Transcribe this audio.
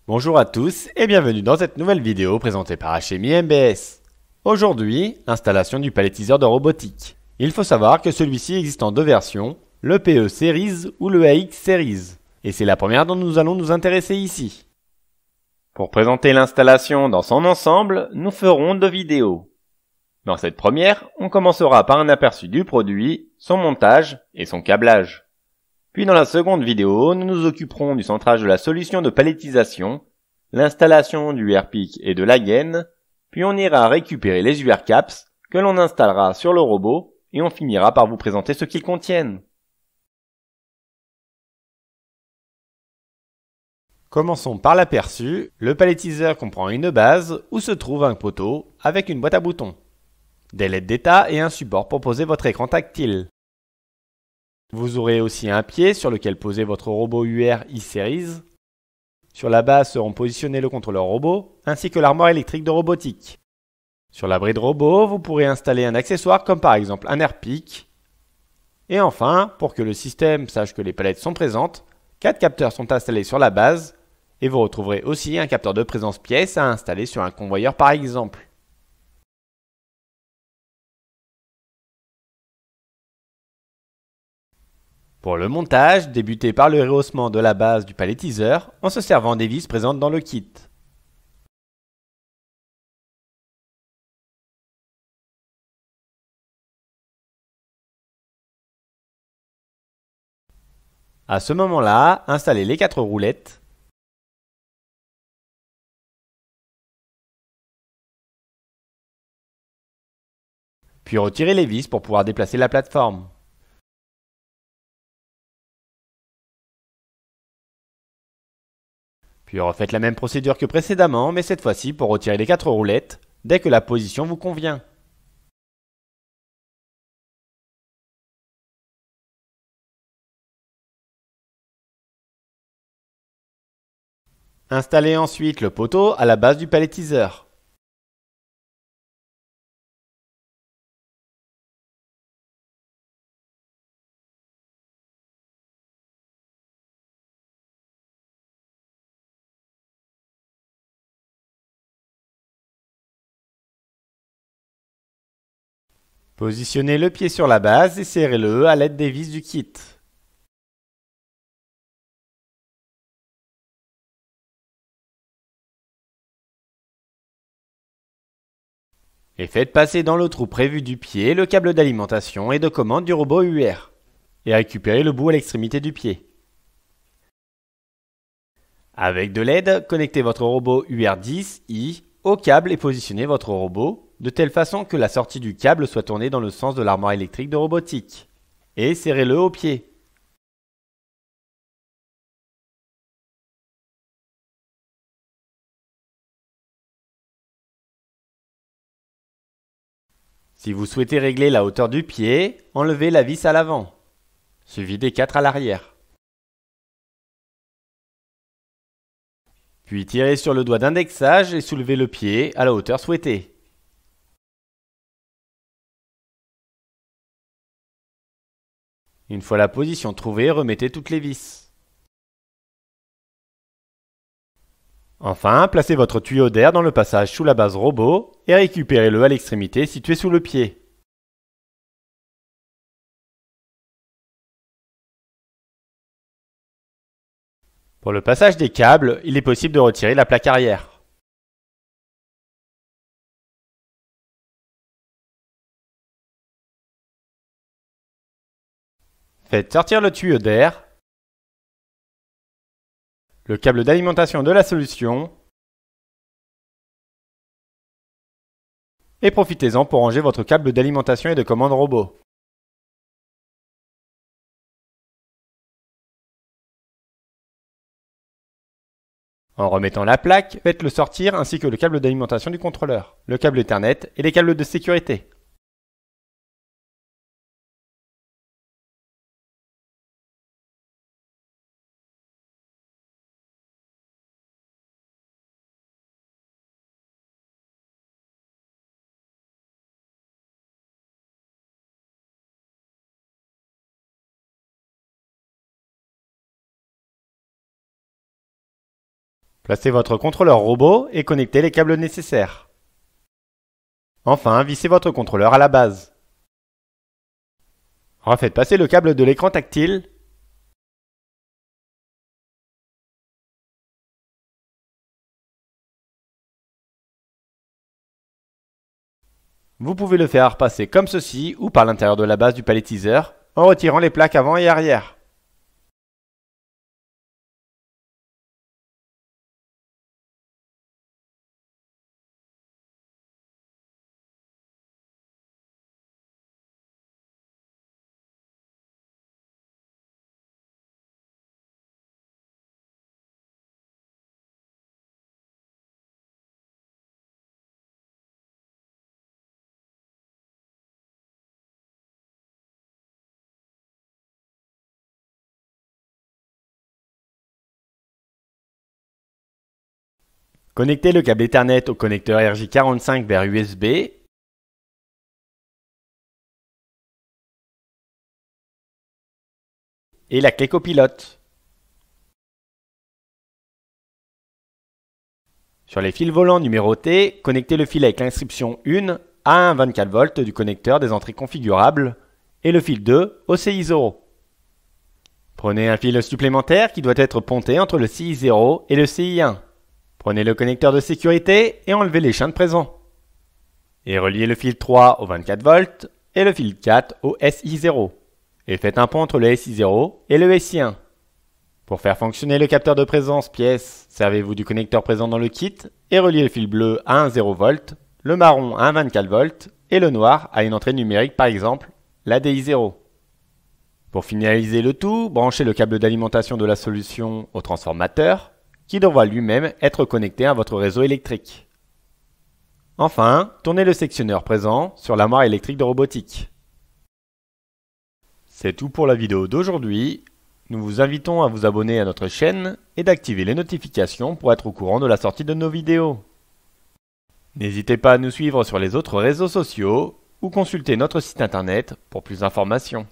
Bonjour à tous et bienvenue dans cette nouvelle vidéo présentée par HMI MBS. Aujourd'hui, installation du palettiseur de robotique. Il faut savoir que celui-ci existe en deux versions, le PE Series ou le AX Series. Et c'est la première dont nous allons nous intéresser ici. Pour présenter l'installation dans son ensemble, nous ferons deux vidéos. Dans cette première, on commencera par un aperçu du produit, son montage et son câblage. Puis dans la seconde vidéo, nous nous occuperons du centrage de la solution de palettisation, l'installation du airpick et de la gaine, puis on ira récupérer les UR caps que l'on installera sur le robot et on finira par vous présenter ce qu'ils contiennent. Commençons par l'aperçu. Le palettiseur comprend une base où se trouve un poteau avec une boîte à boutons, des LED d'état et un support pour poser votre écran tactile. Vous aurez aussi un pied sur lequel poser votre robot UR e-Series. Sur la base seront positionnés le contrôleur robot ainsi que l'armoire électrique de robotique. Sur la bride robot, vous pourrez installer un accessoire comme par exemple un airpick. Et enfin, pour que le système sache que les palettes sont présentes, 4 capteurs sont installés sur la base et vous retrouverez aussi un capteur de présence pièce à installer sur un convoyeur par exemple. Pour le montage, débutez par le rehaussement de la base du palettiseur en se servant des vis présentes dans le kit. À ce moment-là, installez les 4 roulettes. Puis retirez les vis pour pouvoir déplacer la plateforme. Puis refaites la même procédure que précédemment, mais cette fois-ci pour retirer les 4 roulettes, dès que la position vous convient. Installez ensuite le poteau à la base du palettiseur. Positionnez le pied sur la base et serrez-le à l'aide des vis du kit. Et faites passer dans le trou prévu du pied le câble d'alimentation et de commande du robot UR. Et récupérez le bout à l'extrémité du pied. Avec de l'aide, connectez votre robot UR10i au câble et positionnez votre robot de telle façon que la sortie du câble soit tournée dans le sens de l'armoire électrique de robotique. Et serrez-le au pied. Si vous souhaitez régler la hauteur du pied, enlevez la vis à l'avant, suivi des 4 à l'arrière. Puis tirez sur le doigt d'indexage et soulevez le pied à la hauteur souhaitée. Une fois la position trouvée, remettez toutes les vis. Enfin, placez votre tuyau d'air dans le passage sous la base robot et récupérez-le à l'extrémité située sous le pied. Pour le passage des câbles, il est possible de retirer la plaque arrière. Faites sortir le tuyau d'air, le câble d'alimentation de la solution et profitez-en pour ranger votre câble d'alimentation et de commande robot. En remettant la plaque, faites-le sortir ainsi que le câble d'alimentation du contrôleur, le câble Ethernet et les câbles de sécurité. Placez votre contrôleur robot et connectez les câbles nécessaires. Enfin, vissez votre contrôleur à la base. Refaites passer le câble de l'écran tactile. Vous pouvez le faire passer comme ceci ou par l'intérieur de la base du palettiseur en retirant les plaques avant et arrière. Connectez le câble Ethernet au connecteur RJ45 vers USB. Et la clé copilote. Sur les fils volants numérotés, connectez le fil avec l'inscription 1 à un 24 volts du connecteur des entrées configurables et le fil 2 au CI0. Prenez un fil supplémentaire qui doit être ponté entre le CI0 et le CI1. Prenez le connecteur de sécurité et enlevez les chaînes présents. Et reliez le fil 3 au 24 volts et le fil 4 au SI0. Et faites un pont entre le SI0 et le SI1. Pour faire fonctionner le capteur de présence pièce, servez-vous du connecteur présent dans le kit et reliez le fil bleu à un 0 V, le marron à un 24 volts et le noir à une entrée numérique par exemple, la DI0. Pour finaliser le tout, branchez le câble d'alimentation de la solution au transformateur qui devra lui-même être connecté à votre réseau électrique. Enfin, tournez le sectionneur présent sur l'armoire électrique de robotique. C'est tout pour la vidéo d'aujourd'hui. Nous vous invitons à vous abonner à notre chaîne et d'activer les notifications pour être au courant de la sortie de nos vidéos. N'hésitez pas à nous suivre sur les autres réseaux sociaux ou consulter notre site internet pour plus d'informations.